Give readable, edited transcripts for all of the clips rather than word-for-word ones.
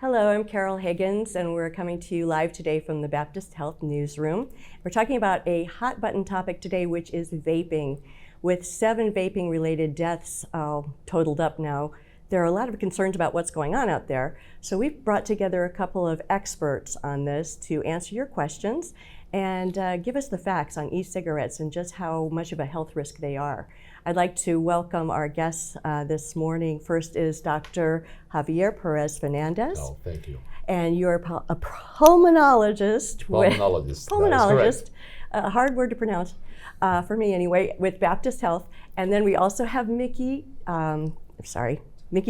Hello, I'm Carol Higgins, and we're coming to you live today from the Baptist Health Newsroom. We're talking about a hot button topic today, which is vaping. With 7 vaping-related deaths totaled up now, there are a lot of concerns about what's going on out there. So we've brought together a couple of experts on this to answer your questions and give us the facts on e-cigarettes and just how much of a health risk they are. I'd like to welcome our guests this morning. First is Dr. Javier Perez-Fernandez. Oh, thank you. And you're a pulmonologist. Pulmonologist. A hard word to pronounce, for me anyway, with Baptist Health. And then we also have Mikki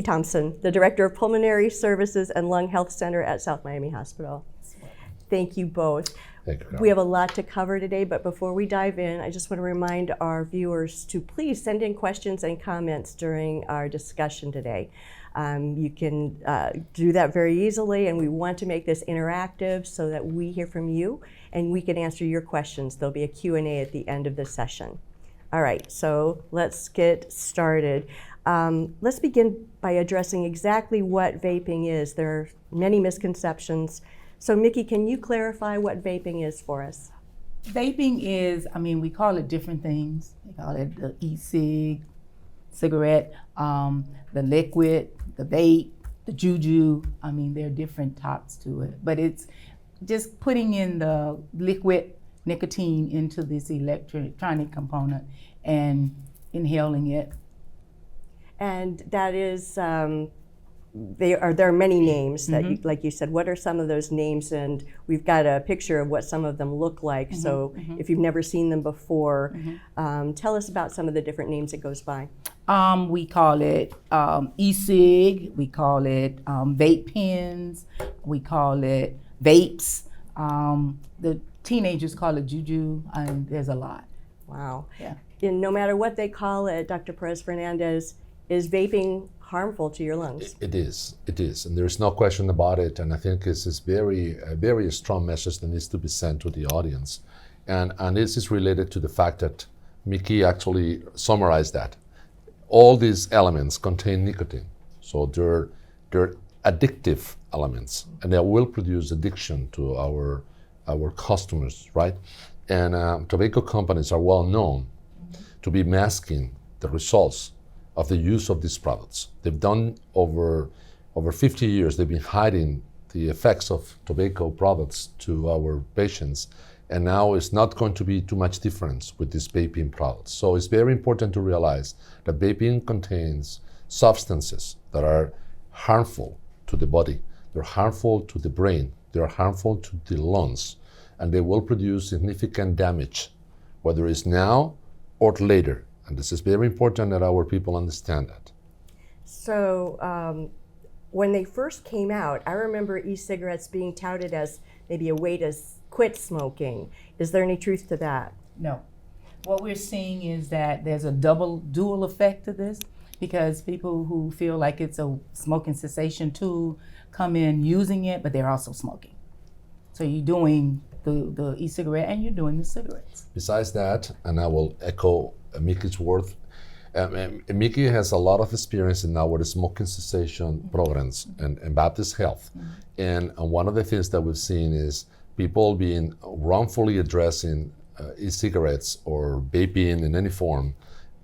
Thompson, the Director of Pulmonary Services and Lung Health Center at South Miami Hospital. Thank you both. Thank you. We have a lot to cover today, but before we dive in, I just want to remind our viewers to please send in questions and comments during our discussion today. You can do that very easily, and we want to make this interactive so that we hear from you and we can answer your questions. There'll be a Q&A at the end of the session. All right, so let's get started. Let's begin by addressing exactly what vaping is. There are many misconceptions. So Mikki, can you clarify what vaping is for us? Vaping is, we call it different things. We call it the e-cig, cigarette, the liquid, the vape, the juju. There are different tops to it. But it's just putting in the liquid nicotine into this electronic component and inhaling it. And that is, there are many names that, like you said. What are some of those names? And we've got a picture of what some of them look like. So if you've never seen them before, tell us about some of the different names it goes by. We call it e-cig, we call it vape pens, we call it vapes. The teenagers call it juju, and there's a lot. Wow. Yeah. And no matter what they call it, Dr. Perez-Fernandez, is vaping harmful to your lungs? It is, and there's no question about it. And I think it's this very strong message that needs to be sent to the audience. And this is related to the fact that Mikki actually summarized that. All these elements contain nicotine. So they're addictive elements, and they will produce addiction to our customers, right? And tobacco companies are well known to be masking the results of the use of these products. They've done over 50 years, they've been hiding the effects of tobacco products to our patients, and now it's not going to be too much difference with these vaping products. So it's very important to realize that vaping contains substances that are harmful to the body, they're harmful to the brain, they're harmful to the lungs, and they will produce significant damage, whether it's now or later. And this is very important that our people understand that. So when they first came out, I remember e-cigarettes being touted as maybe a way to quit smoking. Is there any truth to that? No. What we're seeing is that there's a dual effect to this, because people who feel like it's a smoking cessation tool come in using it, but they're also smoking. So you're doing the e-cigarette and you're doing the cigarettes. Besides that, and I will echo Mikki's word, Mikki has a lot of experience in our smoking cessation programs and Baptist Health. And one of the things that we've seen is people being wrongfully addressing e-cigarettes or vaping in any form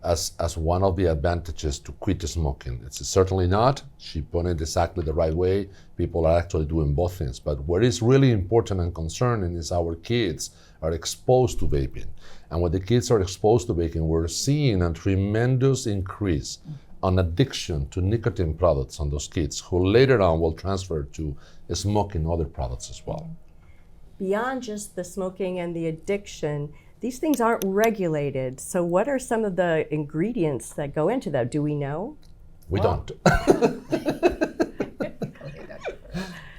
as one of the advantages to quit smoking. It's certainly not. She put it exactly the right way. People are actually doing both things. But what is really important and concerning is our kids are exposed to vaping. And when the kids are exposed to vaping, we're seeing a tremendous increase on addiction to nicotine products on those kids, who later on will transfer to smoking other products as well. Beyond just the smoking and the addiction, these things aren't regulated. So what are some of the ingredients that go into that? Do we know? We don't.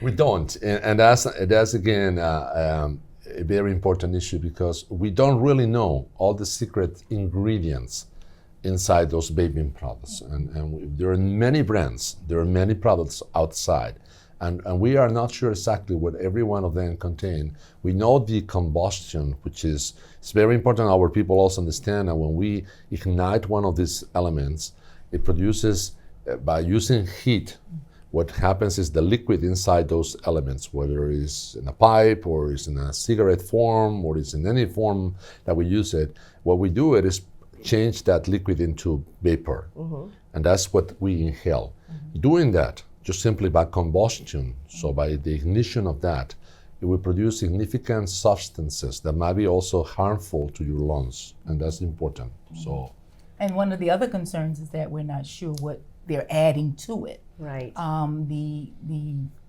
We don't. And that's again, a very important issue, because we don't really know all the secret ingredients inside those vaping products. And there are many brands, there are many products outside. And we are not sure exactly what every one of them contain. We know the combustion, which is, it's very important our people also understand that when we ignite one of these elements, it produces, by using heat, what happens is the liquid inside those elements, whether it's in a pipe or it's in a cigarette form or it's in any form that we use it, what we do is change that liquid into vapor. And that's what we inhale. Doing that just simply by combustion, so by the ignition of that, it will produce significant substances that might be also harmful to your lungs, and that's important. So, and one of the other concerns is that we're not sure what they're adding to it. Right.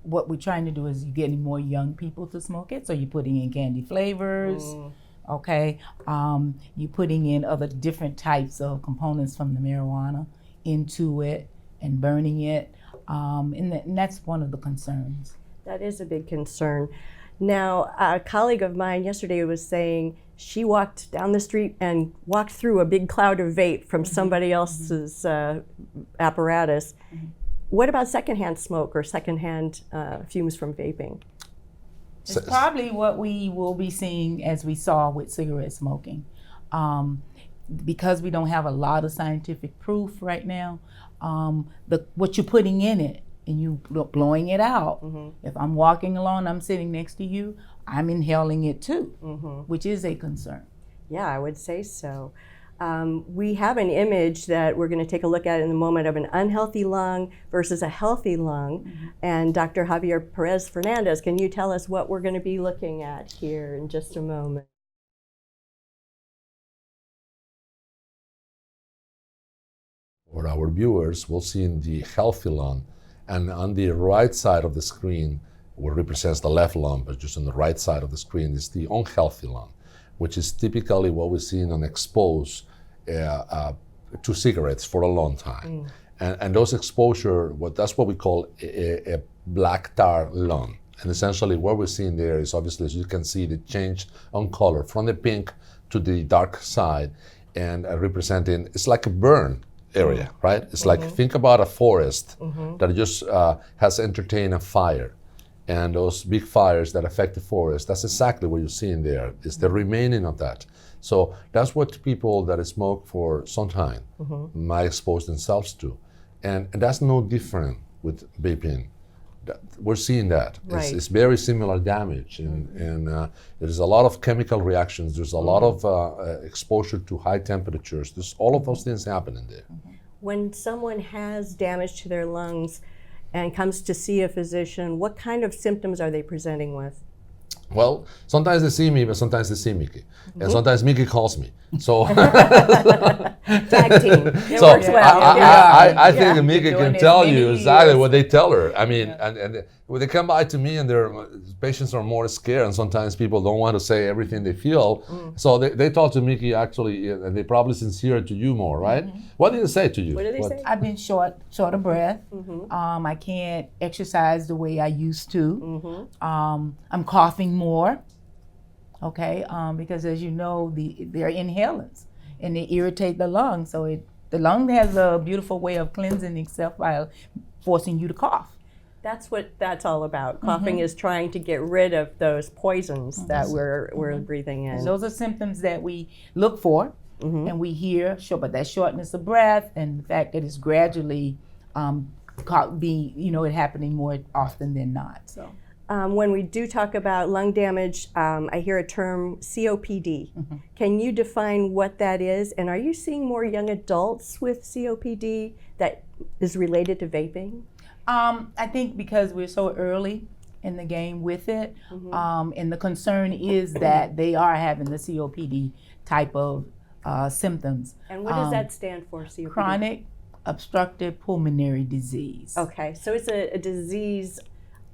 What we're trying to do is you're getting more young people to smoke it, so you're putting in candy flavors. Okay, you're putting in other different types of components from the marijuana into it and burning it, and that's one of the concerns. That is a big concern. Now, a colleague of mine yesterday was saying she walked down the street and walked through a big cloud of vape from somebody else's apparatus. What about secondhand smoke or secondhand fumes from vaping? It's probably what we will be seeing as we saw with cigarette smoking. Because we don't have a lot of scientific proof right now, what you're putting in it and you blowing it out. If I'm walking along, I'm sitting next to you, I'm inhaling it too, which is a concern. Yeah, I would say so. We have an image that we're going to take a look at in a moment of an unhealthy lung versus a healthy lung. And Dr. Javier Perez-Fernandez, can you tell us what we're going to be looking at here in just a moment? For our viewers, we'll see in the healthy lung, and on the right side of the screen, what represents the left lung, but just on the right side of the screen is the unhealthy lung, which is typically what we see in an exposed to cigarettes for a long time. And those exposure, that's what we call a black tar lung. And essentially what we're seeing there is obviously, as you can see, the change on color from the pink to the dark side, and representing, it's like a burn area, right? It's like, think about a forest that just has entertained a fire. And those big fires that affect the forest, that's exactly what you're seeing there. It's the remaining of that. So that's what people that smoke for some time might expose themselves to. And that's no different with vaping. We're seeing that. Right. It's very similar damage. And there's a lot of chemical reactions. There's a lot of exposure to high temperatures. There's all of those things happening there. When someone has damage to their lungs and comes to see a physician, what kind of symptoms are they presenting with? Well, sometimes they see me, but sometimes they see Mikki. And sometimes Mikki calls me. So Tag team. It so works well. I think Mikki can tell you exactly what they tell her. I mean, and when they come by to me and their patients are more scared, and sometimes people don't want to say everything they feel. So they talk to Mikki actually, and they probably sincere to you more, right? What did they say to you? What did they say? I've been short of breath. I can't exercise the way I used to. I'm coughing more. Okay, because as you know, they're inhalants and they irritate the lung. So the lung has a beautiful way of cleansing itself by forcing you to cough. That's what that's all about. Coughing is trying to get rid of those poisons that we're breathing in. Those are symptoms that we look for and we hear, but that shortness of breath and the fact that it's gradually it happening more often than not. So. When we do talk about lung damage, I hear a term COPD. Can you define what that is? And are you seeing more young adults with COPD that is related to vaping? I think because we're so early in the game with it, and the concern is that they are having the COPD type of symptoms. And what does that stand for, COPD? Chronic obstructive pulmonary disease. Okay, so it's a disease.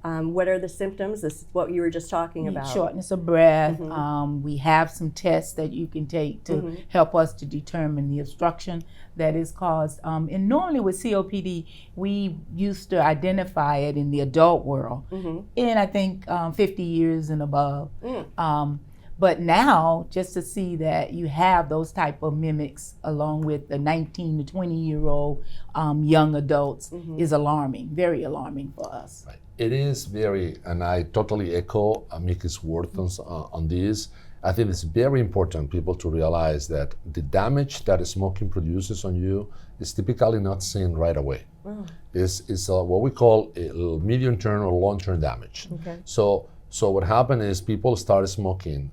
What are the symptoms? This is what you were just talking about. Shortness of breath. We have some tests that you can take to help us to determine the obstruction that is caused. And normally with COPD, we used to identify it in the adult world in, I think, 50 years and above. But now, just to see that you have those type of mimics along with the 19 to 20-year-old young adults is alarming, very alarming for us. Right. It is very, and I totally echo Mikki's words on this. I think it's very important people to realize that the damage that smoking produces on you is typically not seen right away. Oh. It's what we call a medium-term or long-term damage. Okay. So what happened is people start smoking,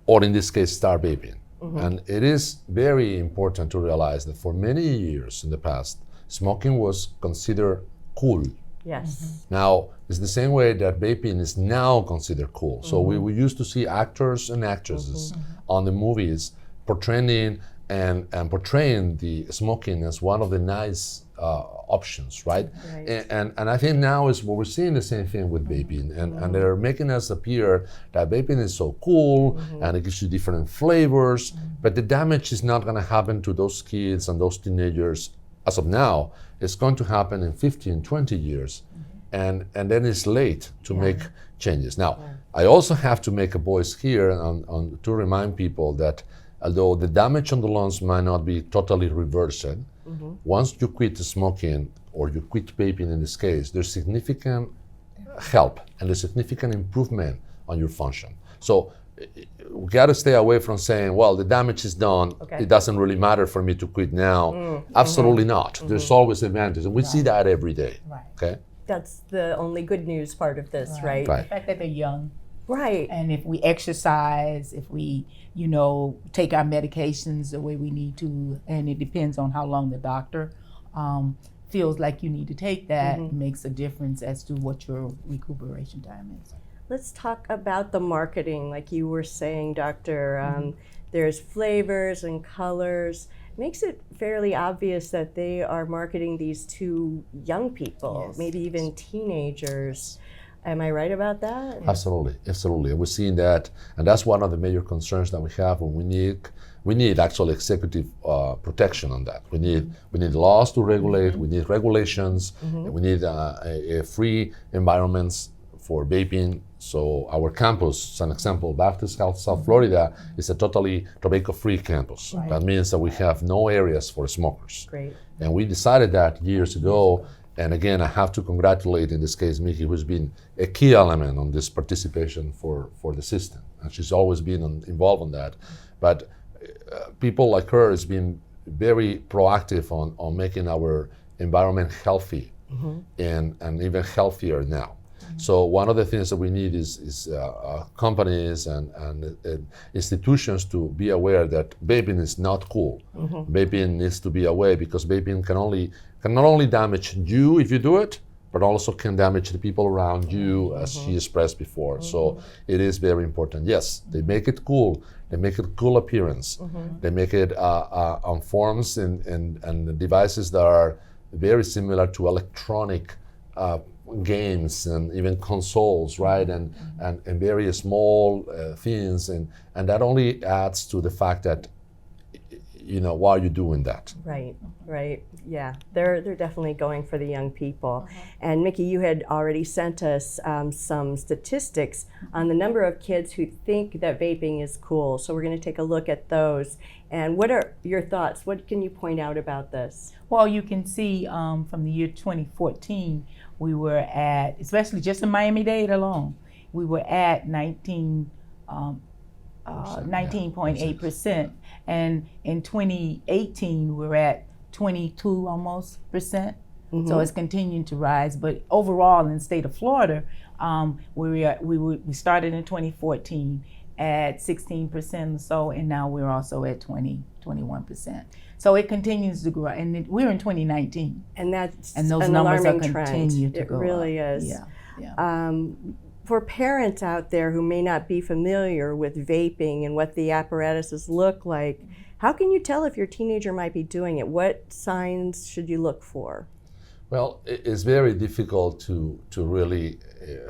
or in this case, start vaping. And it is very important to realize that for many years in the past, smoking was considered cool. Yes. Now, it's the same way that vaping is now considered cool. So we used to see actors and actresses on the movies portraying the smoking as one of the nice options, right? Right. And I think now is what we're seeing the same thing with vaping, and they're making us appear that vaping is so cool and it gives you different flavors, but the damage is not going to happen to those kids and those teenagers as of now. It's going to happen in 15, 20 years, and then it's late to make changes. Now, I also have to make a voice here to remind people that although the damage on the lungs might not be totally reversed, once you quit smoking or you quit vaping in this case, there's significant help and there's significant improvement on your function. So we got to stay away from saying, well, the damage is done. Okay. It doesn't really matter for me to quit now. Absolutely not. There's always advantage. And we see that every day. Right. Okay. That's the only good news part of this, right? The fact that they're young. Right. And if we exercise, if we, take our medications the way we need to, and it depends on how long the doctor feels like you need to take that, makes a difference as to what your recuperation time is. Let's talk about the marketing, like you were saying, Doctor. There's flavors and colors. Makes it fairly obvious that they are marketing these to young people, Yes. maybe even teenagers. Am I right about that? Absolutely, absolutely. We're seeing that, and that's one of the major concerns that we have. When we need actual executive protection on that. We need laws to regulate. We need regulations. And we need a free environments for vaping. So our campus, as an example, Baptist Health South Florida is a totally tobacco-free campus. Right. That means that we have no areas for smokers. Great. And we decided that years ago. And again, I have to congratulate, in this case, Mikki, who's been a key element on this participation for the system. And she's always been involved in that. But people like her has been very proactive on making our environment healthy and even healthier now. So one of the things that we need is companies and institutions to be aware that vaping is not cool. Vaping needs to be aware because vaping can not only damage you if you do it, but also can damage the people around you, as she expressed before. So it is very important. Yes, they make it cool. They make it cool appearance. They make it on forms and devices that are very similar to electronic games and even consoles, right? And very small things, and that only adds to the fact that why are you doing that? Right. Yeah, they're definitely going for the young people. And Mikki, you had already sent us some statistics on the number of kids who think that vaping is cool. So we're going to take a look at those. And what are your thoughts? What can you point out about this? Well, you can see from the year 2014, we were at, especially just in Miami-Dade alone, we were at 19.8%. And in 2018, we're at 22 almost percent. So it's continuing to rise. But overall, in the state of Florida, we started in 2014 at 16% or so, and now we're also at 21%. So it continues to grow, and we're in 2019, And that's and those an numbers are alarming trend. continue to It go really up. is. Yeah. For parents out there who may not be familiar with vaping and what the apparatuses look like, how can you tell if your teenager might be doing it? What signs should you look for? Well, it's very difficult to really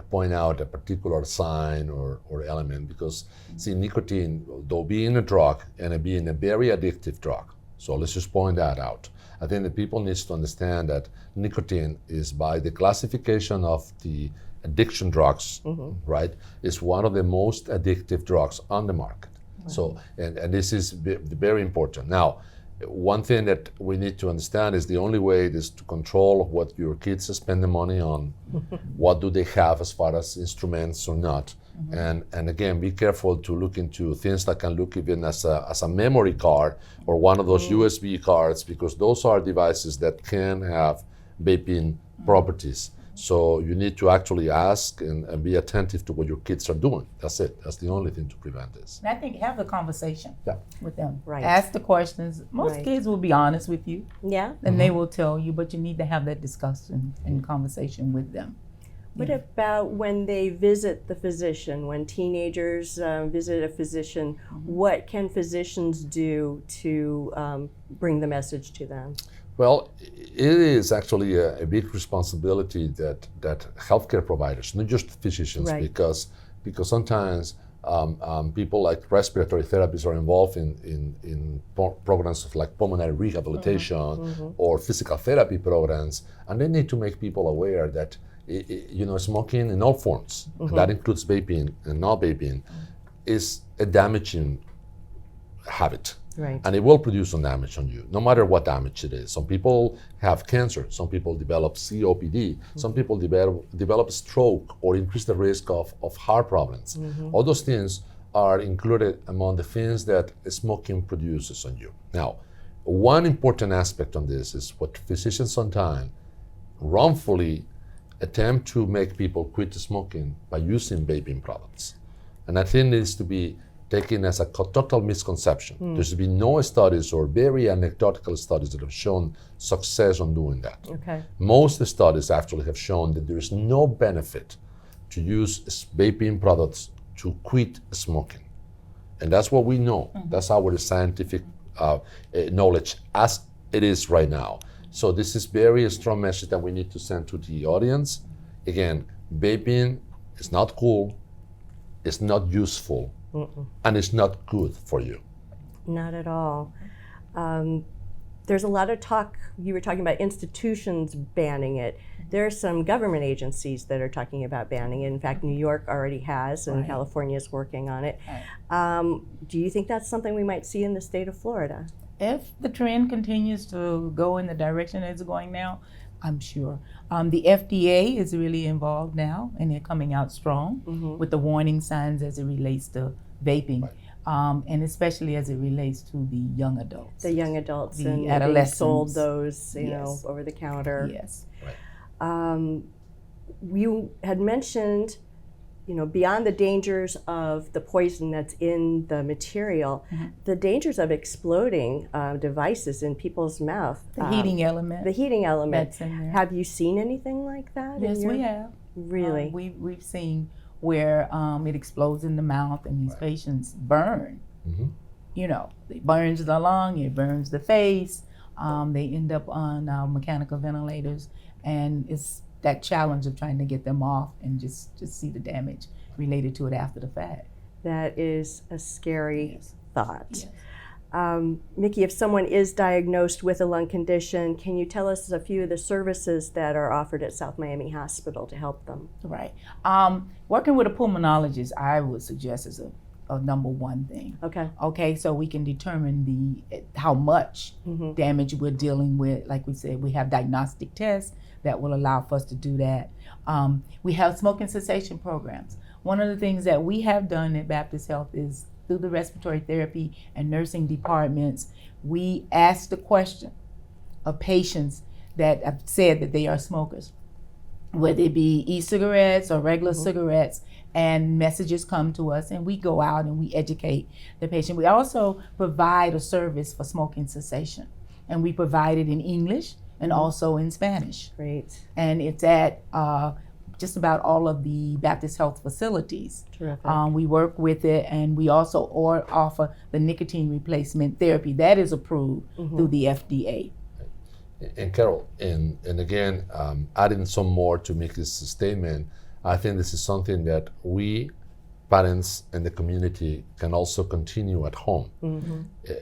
point out a particular sign or element because, see, nicotine, though being a drug and it being a very addictive drug, so let's just point that out. I think that people need to understand that nicotine is, by the classification of the addiction drugs, right, is one of the most addictive drugs on the market. So, and this is very important. Now, one thing that we need to understand is the only way is to control what your kids spend the money on, what do they have as far as instruments or not, And again, be careful to look into things that can look even as a memory card or one of those USB cards, because those are devices that can have vaping properties. So you need to actually ask and be attentive to what your kids are doing. That's it. That's the only thing to prevent this. And I think have the conversation with them. Right. Ask the questions. Most kids will be honest with you, Yeah. and they will tell you, but you need to have that discussion and conversation with them. What about when they visit the physician, when teenagers visit a physician, what can physicians do to bring the message to them? Well, it is actually a big responsibility that healthcare providers, not just physicians, because sometimes people like respiratory therapists are involved in programs of like pulmonary rehabilitation or physical therapy programs, and they need to make people aware that smoking in all forms, and that includes vaping and not vaping, is a damaging habit. Right. And it will produce some damage on you, no matter what damage it is. Some people have cancer, some people develop COPD, some people develop stroke or increase the risk of heart problems. All those things are included among the things that smoking produces on you. Now, one important aspect on this is what physicians sometimes wrongfully attempt to make people quit smoking by using vaping products. And I think it needs to be taken as a total misconception. There's been no studies or very anecdotal studies that have shown success on doing that. Okay. Most studies actually have shown that there is no benefit to use vaping products to quit smoking. And that's what we know. That's our scientific knowledge as it is right now. So this is very strong message that we need to send to the audience. Again, vaping is not cool, it's not useful, and it's not good for you. Not at all. There's a lot of talk, you were talking about institutions banning it. There are some government agencies that are talking about banning it. In fact, New York already has, and California is working on it. Do you think that's something we might see in the state of Florida? If the trend continues to go in the direction it's going now, I'm sure. The FDA is really involved now, and they're coming out strong with the warning signs as it relates to vaping, and especially as it relates to the young adults. The young adults The and adolescents. they sold those, you know, over the counter. Yes. You had mentioned, you know, beyond the dangers of the poison that's in the material, the dangers of exploding devices in people's mouth. The heating element. The heating element. That's in there. Have you seen anything like that? Yes, we have. Really? We've seen where it explodes in the mouth and these patients burn. You know, it burns the lung, it burns the face. They end up on mechanical ventilators, and it's that challenge of trying to get them off and just see the damage related to it after the fact. That is a scary thought. Yes. Mikki, if someone is diagnosed with a lung condition, can you tell us a few of the services that are offered at South Miami Hospital to help them? Right. Working with a pulmonologist, I would suggest is a number one thing. Okay. Okay, so we can determine how much damage we're dealing with. Like we said, we have diagnostic tests that will allow for us to do that. We have smoking cessation programs. One of the things that we have done at Baptist Health is through the respiratory therapy and nursing departments, we ask the question of patients that have said that they are smokers, whether it be e-cigarettes or regular cigarettes, and messages come to us, and we go out and we educate the patient. We also provide a service for smoking cessation, and we provide it in English and also in Spanish. Great. And it's at just about all of the Baptist Health facilities. Terrific. We work with it, and we also offer the nicotine replacement therapy that is approved through the FDA. And Carol, and again, adding some more to Mikki's statement, I think this is something that we, parents and the community, can also continue at home.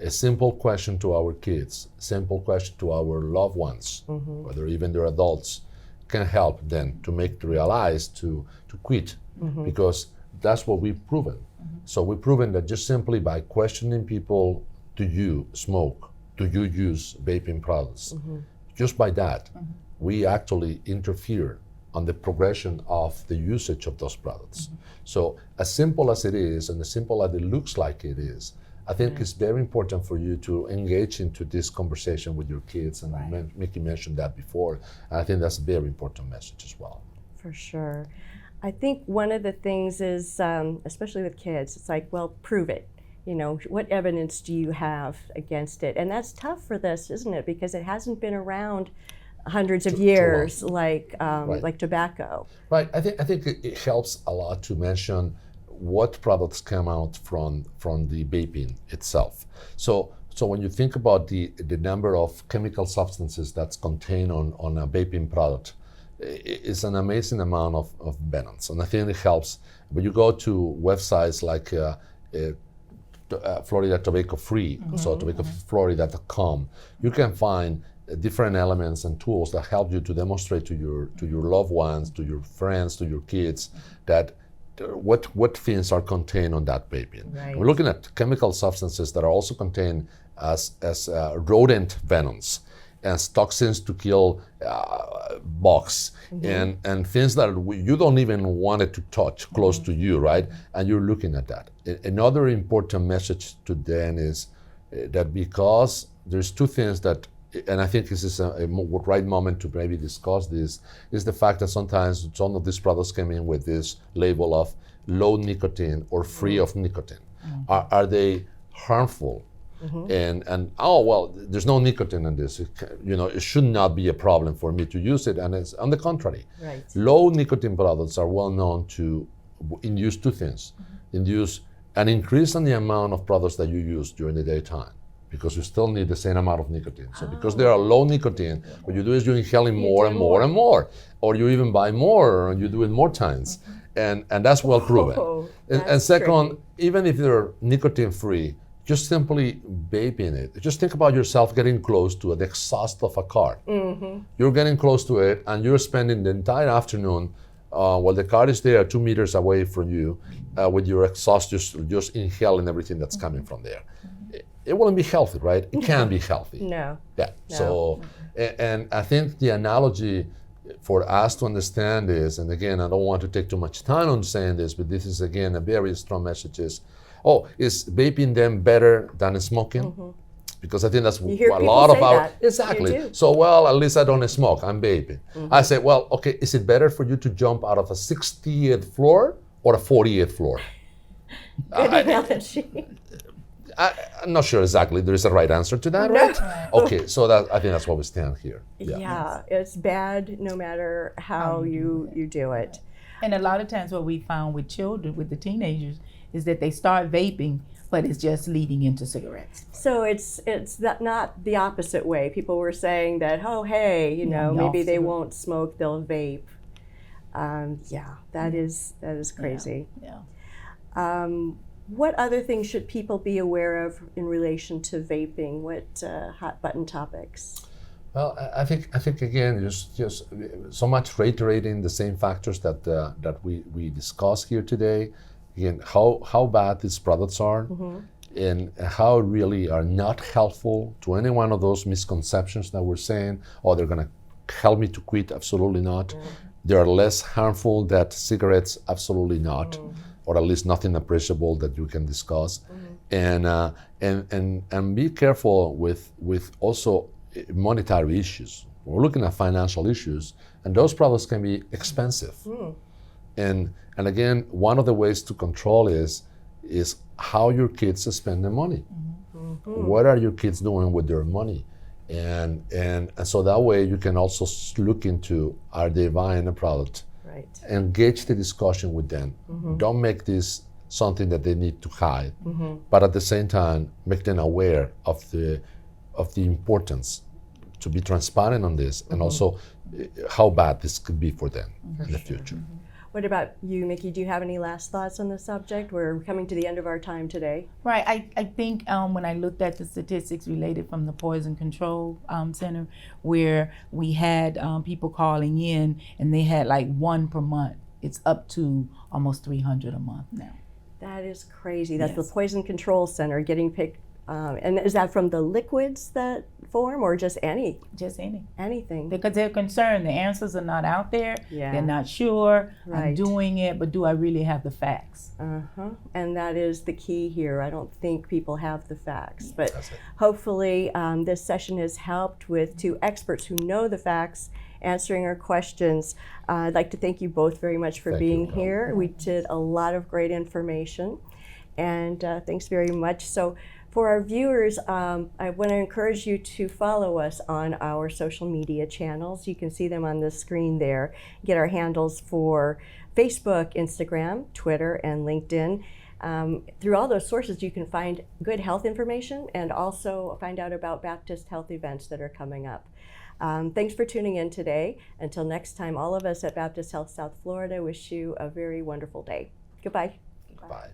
A simple question to our kids, simple question to our loved ones, whether even they're adults, can help them to make them realize to quit, because that's what we've proven. So we've proven that just simply by questioning people, do you smoke? Do you use vaping products? Just by that, we actually interfere on the progression of the usage of those products. So as simple as it is and as simple as it looks like it is, I think it's very important for you to engage into this conversation with your kids, and Mikki mentioned that before. And I think that's a very important message as well. For sure. I think one of the things is, especially with kids, it's like, well, prove it. You know, what evidence do you have against it? And that's tough for this, isn't it? Because it hasn't been around hundreds of years like tobacco. Right. I think it helps a lot to mention what products come out from the vaping itself. So when you think about the number of chemical substances that's contained on a vaping product, it's an amazing amount of venoms. And I think it helps when you go to websites like Florida Tobacco Free, so tobaccoflorida.com, you can find different elements and tools that help you to demonstrate to your loved ones, to your friends, to your kids, that what things are contained on that vaping. Right. We're looking at chemical substances that are also contained as rodent venoms, as toxins to kill bugs, and things that you don't even want it to touch close to you, right? And you're looking at that. Another important message to them is that because there's two things that, and I think this is a right moment to maybe discuss this, is the fact that sometimes some of these products come in with this label of low nicotine or free of nicotine. Are they harmful? And oh, well, there's no nicotine in this. It should not be a problem for me to use it. And it's on the contrary. Right. Low nicotine products are well known to induce two things. Induce an increase in the amount of products that you use during the daytime, because you still need the same amount of nicotine. So because they are low nicotine, what you do is you're inhaling more and more and more. Or you even buy more and you do it more times. And that's well proven. And second, tricky. even if they're nicotine free, just simply vaping it. Just think about yourself getting close to the exhaust of a car. You're getting close to it and you're spending the entire afternoon while the car is there 2 meters away from you with your exhaust just inhaling everything that's coming from there. It wouldn't be healthy, right? It can't be healthy. No. Yeah. No. So, and I think the analogy for us to understand this, and again, I don't want to take too much time on saying this, but this is again a very strong message is, is vaping them better than smoking? Because I think that's You hear a people lot of say our, that. exactly. You do. So, well, at least I don't smoke, I'm vaping. I say, well, okay, is it better for you to jump out of a 60th floor or a 48th floor? Good analogy. I'm not sure exactly there is a right answer to that, right? Okay, so I think that's why we stand here. Yeah, it's bad no matter how you do it. And a lot of times what we found with children, with the teenagers, is that they start vaping, but it's just leading into cigarettes. So it's not the opposite way. People were saying that, oh, hey, the maybe they opposite. won't smoke, they'll vape. That is crazy. Yeah. What other things should people be aware of in relation to vaping? What hot button topics? Well, I think again, just so much reiterating the same factors that we discussed here today. Again, how bad these products are, and how really are not helpful to any one of those misconceptions that we're saying. Oh, they're going to help me to quit? Absolutely not. They are less harmful than cigarettes? Absolutely not. Or at least nothing appreciable that you can discuss, and be careful with also monetary issues. We're looking at financial issues, and those products can be expensive. And again, one of the ways to control is how your kids spend their money. What are your kids doing with their money? And so that way you can also look into, are they buying a product? Right. Engage the discussion with them. Don't make this something that they need to hide, but at the same time make them aware of the importance to be transparent on this, and also how bad this could be for them in the future. What about you, Mikki? Do you have any last thoughts on the subject? We're coming to the end of our time today. Right. I think when I looked at the statistics related from the Poison Control Center, where we had people calling in and they had like 1 per month, it's up to almost 300 a month now. That is crazy. That's Yes. the Poison Control Center getting And is that from the liquids that form, or just Just anything? because they're concerned. The answers are not out there. Yeah. They're not sure. I'm Right. doing it, but do I really have the facts? And that is the key here. I don't think people have the facts, but That's it. hopefully this session has helped with two experts who know the facts answering our questions. I'd like to thank you both very much for Thank you. being here. We did a lot of great information, and thanks very much. So for our viewers, I want to encourage you to follow us on our social media channels. You can see them on the screen there. Get our handles for Facebook, Instagram, Twitter, and LinkedIn. Through all those sources, you can find good health information and also find out about Baptist health events that are coming up. Thanks for tuning in today. Until next time, all of us at Baptist Health South Florida wish you a very wonderful day. Goodbye. Bye.